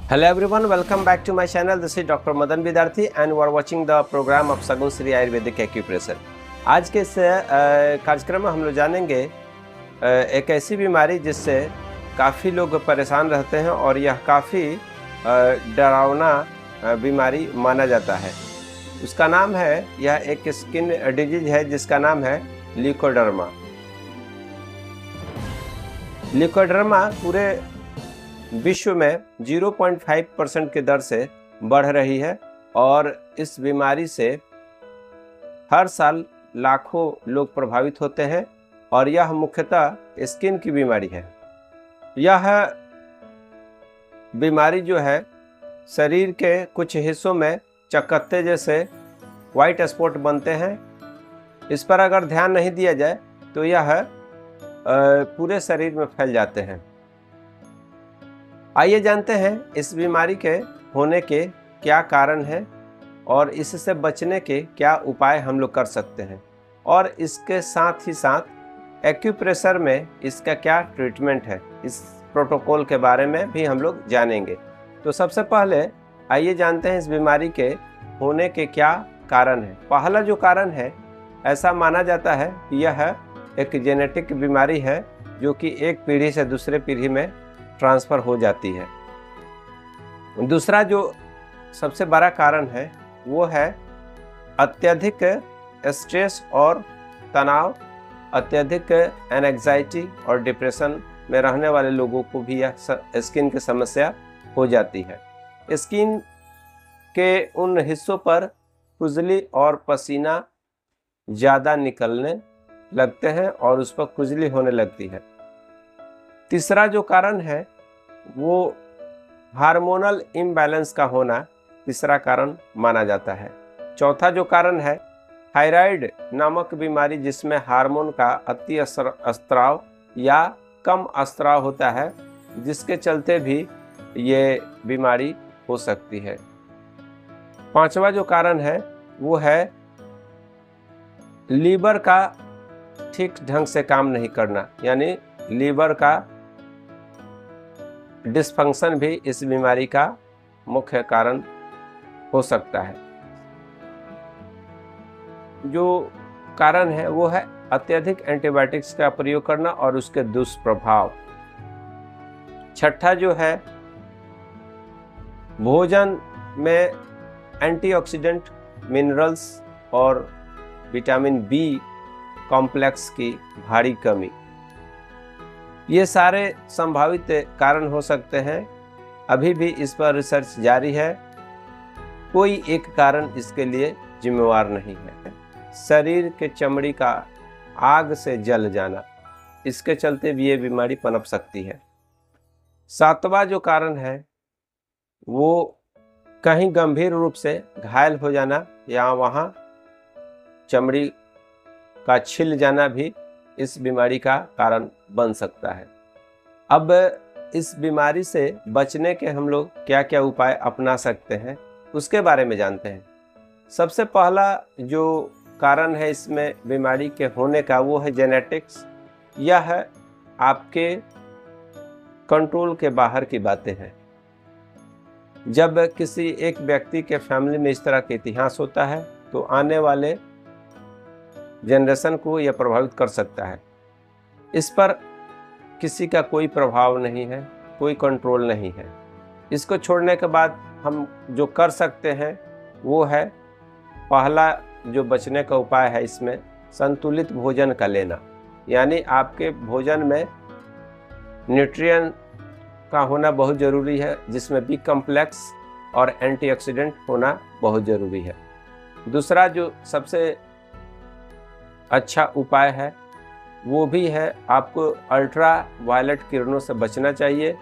Hello everyone, welcome back to my channel. This is Dr. Madan Vidarthi and you are watching the program of Sagun Sri Ayurvedic Acupressure. आज के इस कार्यक्रम में हम लोग जानेंगे एक ऐसी बीमारी जिससे काफ़ी लोग परेशान रहते हैं और यह काफ़ी डरावना बीमारी माना जाता है। उसका नाम है, यह एक स्किन डिजीज है जिसका नाम है ल्यूकोडर्मा। ल्यूकोडर्मा पूरे विश्व में 0.5% की दर से बढ़ रही है और इस बीमारी से हर साल लाखों लोग प्रभावित होते हैं और यह मुख्यतः स्किन की बीमारी है। यह बीमारी जो है शरीर के कुछ हिस्सों में चकत्ते जैसे वाइट स्पॉट बनते हैं। इस पर अगर ध्यान नहीं दिया जाए तो यह पूरे शरीर में फैल जाते हैं। आइए जानते हैं इस बीमारी के होने के क्या कारण हैं और इससे बचने के क्या उपाय हम लोग कर सकते हैं और इसके साथ ही साथ एक्यूप्रेशर में इसका क्या ट्रीटमेंट है, इस प्रोटोकॉल के बारे में भी हम लोग जानेंगे। तो सबसे पहले आइए जानते हैं इस बीमारी के होने के क्या कारण हैं। पहला जो कारण है, ऐसा माना जाता है कि यह एक जेनेटिक बीमारी है जो कि एक पीढ़ी से दूसरे पीढ़ी में ट्रांसफ़र हो जाती है। दूसरा जो सबसे बड़ा कारण है वो है अत्यधिक स्ट्रेस और तनाव, अत्यधिक एंजाइटी और डिप्रेशन में रहने वाले लोगों को भी यह स्किन की समस्या हो जाती है। स्किन के उन हिस्सों पर खुजली और पसीना ज़्यादा निकलने लगते हैं और उस पर खुजली होने लगती है। तीसरा जो कारण है वो हार्मोनल इम्बैलेंस का होना तीसरा कारण माना जाता है। चौथा जो कारण है थायराइड नामक बीमारी, जिसमें हार्मोन का अति स्त्राव या कम स्त्राव होता है, जिसके चलते भी ये बीमारी हो सकती है। पांचवा जो कारण है वो है लीवर का ठीक ढंग से काम नहीं करना, यानी लीवर का डिस्फंक्शन भी इस बीमारी का मुख्य कारण हो सकता है। जो कारण है वो है अत्यधिक एंटीबायोटिक्स का प्रयोग करना और उसके दुष्प्रभाव। छठा जो है भोजन में एंटीऑक्सीडेंट, मिनरल्स और विटामिन बी कॉम्प्लेक्स की भारी कमी। ये सारे संभावित कारण हो सकते हैं। अभी भी इस पर रिसर्च जारी है, कोई एक कारण इसके लिए जिम्मेवार नहीं है। शरीर के चमड़ी का आग से जल जाना, इसके चलते भी ये बीमारी पनप सकती है। सातवां जो कारण है वो कहीं गंभीर रूप से घायल हो जाना या वहाँ चमड़ी का छिल जाना भी इस बीमारी का कारण बन सकता है। अब इस बीमारी से बचने के हम लोग क्या क्या उपाय अपना सकते हैं उसके बारे में जानते हैं। सबसे पहला जो कारण है इसमें बीमारी के होने का वो है जेनेटिक्स। यह आपके कंट्रोल के बाहर की बातें हैं। जब किसी एक व्यक्ति के फैमिली में इस तरह का इतिहास होता है तो आने वाले जनरेशन को यह प्रभावित कर सकता है। इस पर किसी का कोई प्रभाव नहीं है, कोई कंट्रोल नहीं है। इसको छोड़ने के बाद हम जो कर सकते हैं वो है, पहला जो बचने का उपाय है इसमें संतुलित भोजन का लेना, यानी आपके भोजन में न्यूट्रिएंट का होना बहुत ज़रूरी है, जिसमें बी कॉम्प्लेक्स और एंटीऑक्सीडेंट होना बहुत ज़रूरी है। दूसरा जो सबसे अच्छा उपाय है वो भी है, आपको अल्ट्रा वायलेट किरणों से बचना चाहिए।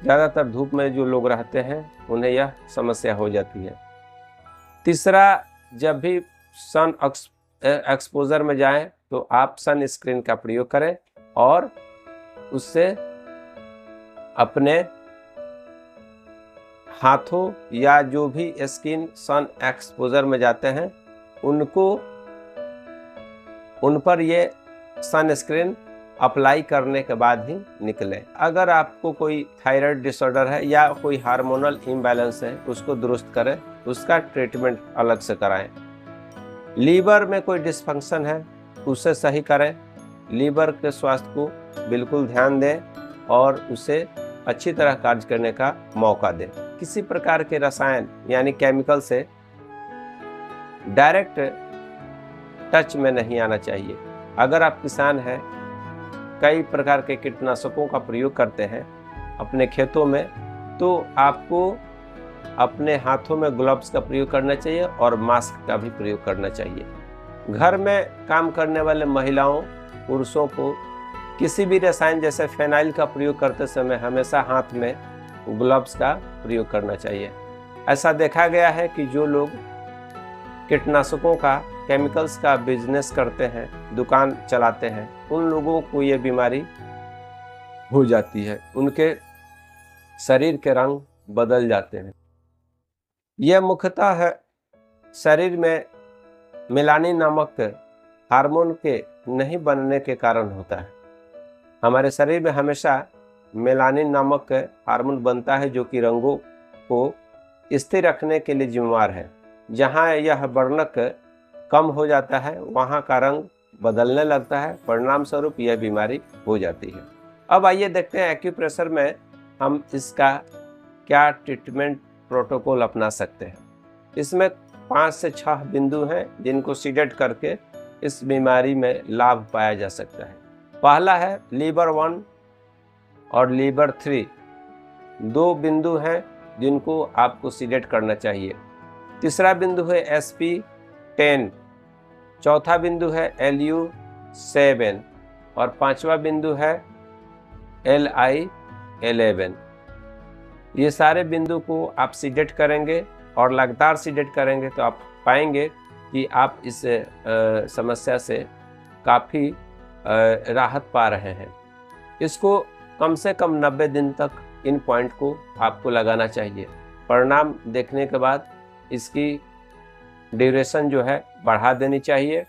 ज़्यादातर धूप में जो लोग रहते हैं उन्हें यह समस्या हो जाती है। तीसरा, जब भी सन एक्सपोजर में जाएं तो आप सन स्क्रीन का प्रयोग करें और उससे अपने हाथों या जो भी स्किन सन एक्सपोजर में जाते हैं उन पर ये सनस्क्रीन अप्लाई करने के बाद ही निकले। अगर आपको कोई थायराइड डिसऑर्डर है या कोई हार्मोनल इम्बैलेंस है, उसको दुरुस्त करें, उसका ट्रीटमेंट अलग से कराएं। लीवर में कोई डिस्फंक्शन है, उसे सही करें। लीवर के स्वास्थ्य को बिल्कुल ध्यान दें और उसे अच्छी तरह कार्य करने का मौका दें। किसी प्रकार के रसायन यानी केमिकल से डायरेक्ट टच में नहीं आना चाहिए। अगर आप किसान हैं, कई प्रकार के कीटनाशकों का प्रयोग करते हैं अपने खेतों में, तो आपको अपने हाथों में ग्लव्स का प्रयोग करना चाहिए और मास्क का भी प्रयोग करना चाहिए। घर में काम करने वाले महिलाओं, पुरुषों को किसी भी रसायन जैसे फेनाइल का प्रयोग करते समय हमेशा हाथ में ग्लव्स का प्रयोग करना चाहिए। ऐसा देखा गया है कि जो लोग कीटनाशकों का, केमिकल्स का बिजनेस करते हैं, दुकान चलाते हैं, उन लोगों को ये बीमारी हो जाती है, उनके शरीर के रंग बदल जाते हैं। यह मुख्यतः है शरीर में मेलानिन नामक हार्मोन के नहीं बनने के कारण होता है। हमारे शरीर में हमेशा मेलानिन नामक हार्मोन बनता है जो कि रंगों को स्थिर रखने के लिए जिम्मेदार है। जहाँ यह वर्णक कम हो जाता है वहाँ का रंग बदलने लगता है, परिणाम स्वरूप यह बीमारी हो जाती है। अब आइए देखते हैं एक्यूप्रेशर में हम इसका क्या ट्रीटमेंट प्रोटोकॉल अपना सकते हैं। इसमें 5 से 6 बिंदु हैं जिनको सीडेड करके इस बीमारी में लाभ पाया जा सकता है। पहला है लीवर 1 और लीवर 3, 2 बिंदु हैं जिनको आपको सीडेड करना चाहिए। तीसरा बिंदु है SP10, चौथा बिंदु है LU7 और 5वां बिंदु है LI11। ये सारे बिंदु को आप सीडेड करेंगे और लगातार सीडेड करेंगे तो आप पाएंगे कि आप इस समस्या से काफ़ी राहत पा रहे हैं। इसको कम से कम 90 दिन तक इन पॉइंट को आपको लगाना चाहिए। परिणाम देखने के बाद इसकी ड्यूरेशन जो है बढ़ा देनी चाहिए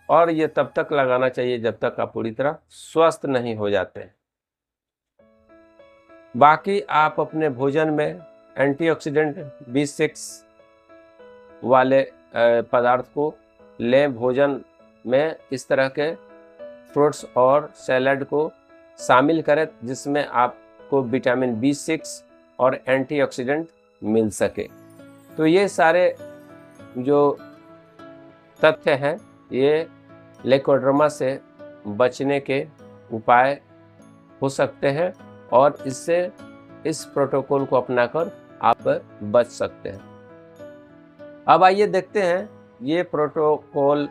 और ये तब तक लगाना चाहिए जब तक आप पूरी तरह स्वस्थ नहीं हो जाते हैं। बाकी आप अपने भोजन में एंटीऑक्सीडेंट B6 वाले पदार्थ को लें। भोजन में इस तरह के फ्रूट्स और सैलड को शामिल करें जिसमें आपको विटामिन B6 और एंटीऑक्सीडेंट मिल सके। तो ये सारे जो तथ्य हैं ये लेकोड्रमा से बचने के उपाय हो सकते हैं और इससे इस प्रोटोकॉल को अपनाकर आप बच सकते हैं। अब आइए देखते हैं ये प्रोटोकॉल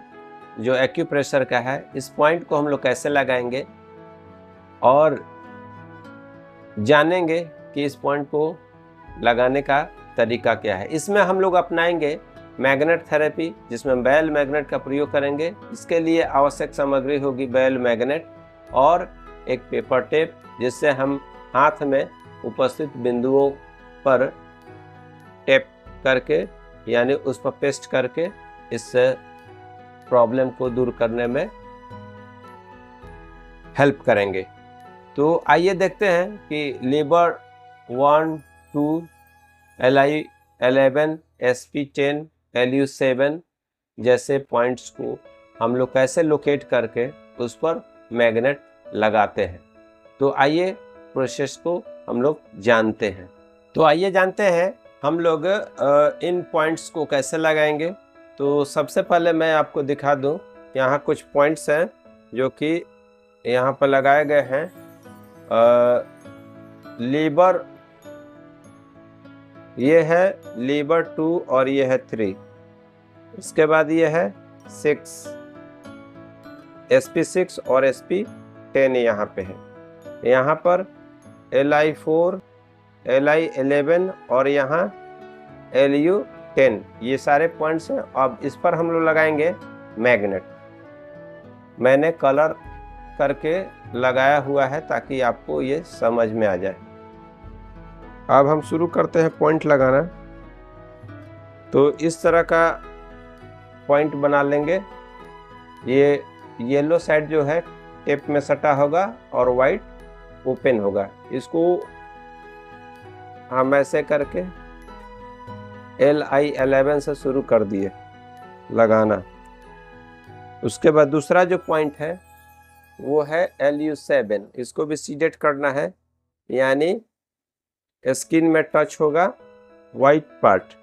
जो एक्यूप्रेशर का है, इस पॉइंट को हम लोग कैसे लगाएंगे और जानेंगे कि इस पॉइंट को लगाने का तरीका क्या है। इसमें हम लोग अपनाएंगे मैग्नेट थेरेपी, जिसमें बेल मैग्नेट का प्रयोग करेंगे। इसके लिए आवश्यक सामग्री होगी बेल मैग्नेट और एक पेपर टेप, जिससे हम हाथ में उपस्थित बिंदुओं पर टेप करके यानी उस पर पेस्ट करके इस प्रॉब्लम को दूर करने में हेल्प करेंगे। तो आइए देखते हैं कि लीवर 1, 2, LI11, SP10, LU7 जैसे पॉइंट्स को हम लोग कैसे लोकेट करके उस पर मैग्नेट लगाते हैं। तो आइए प्रोसेस को हम लोग जानते हैं। तो आइए जानते हैं हम लोग इन पॉइंट्स को कैसे लगाएंगे। तो सबसे पहले मैं आपको दिखा दूं, यहाँ कुछ पॉइंट्स हैं जो कि यहाँ पर लगाए गए हैं। लीवर, ये है लीवर 2 और ये है 3। इसके बाद ये है 6, SP6 और SP10 यहाँ पे है। यहाँ पर LI4, LI11 और यहाँ LU10, ये सारे पॉइंट्स हैं। अब इस पर हम लोग लगाएंगे मैग्नेट। मैंने कलर करके लगाया हुआ है ताकि आपको ये समझ में आ जाए। अब हम शुरू करते हैं पॉइंट लगाना। तो इस तरह का पॉइंट बना लेंगे। ये येलो साइड जो है टेप में सटा होगा और वाइट ओपन होगा। इसको हम ऐसे करके LI11 से शुरू कर दिए लगाना। उसके बाद दूसरा जो पॉइंट है वो है LU7, इसको भी सीडेट करना है, यानी स्किन में टच होगा वाइट पार्ट।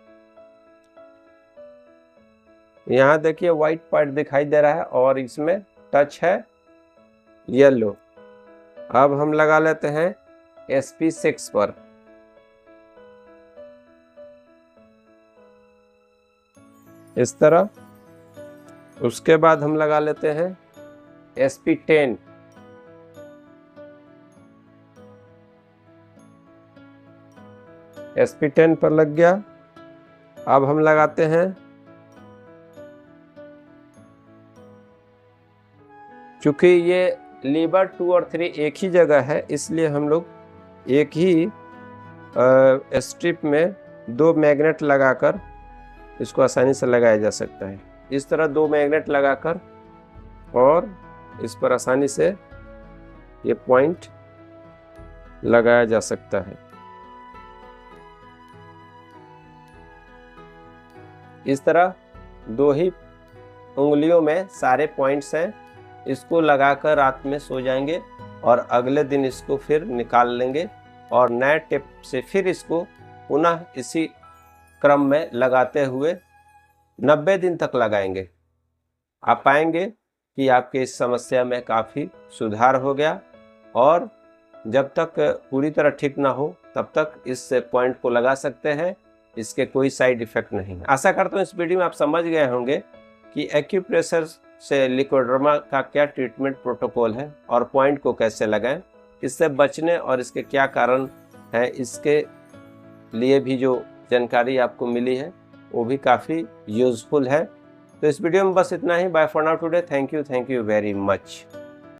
यहाँ देखिए वाइट पार्ट दिखाई दे रहा है और इसमें टच है येलो। अब हम लगा लेते हैं SP6 पर। इस तरह। उसके बाद हम लगा लेते हैं SP10। SP10 पर लग गया। अब हम लगाते हैं, चूंकि ये लीवर 2 और 3 एक ही जगह है, इसलिए हम लोग एक ही स्ट्रिप में 2 मैग्नेट लगाकर इसको आसानी से लगाया जा सकता है। इस तरह 2 मैग्नेट लगाकर और इस पर आसानी से ये पॉइंट लगाया जा सकता है। इस तरह 2 ही उंगलियों में सारे पॉइंट्स हैं। इसको लगाकर रात में सो जाएंगे और अगले दिन इसको फिर निकाल लेंगे और नए टेप से फिर इसको पुनः इसी क्रम में लगाते हुए 90 दिन तक लगाएंगे। आप पाएंगे कि आपके इस समस्या में काफ़ी सुधार हो गया और जब तक पूरी तरह ठीक ना हो तब तक इस पॉइंट को लगा सकते हैं। इसके कोई साइड इफ़ेक्ट नहीं है। आशा करता हूँ इस वीडियो में आप समझ गए होंगे कि एक्यूप्रेशर से लिकोड्रामा का क्या ट्रीटमेंट प्रोटोकॉल है और पॉइंट को कैसे लगाएं। इससे बचने और इसके क्या कारण हैं, इसके लिए भी जो जानकारी आपको मिली है वो भी काफ़ी यूज़फुल है। तो इस वीडियो में बस इतना ही। Bye for now today. Thank you very much.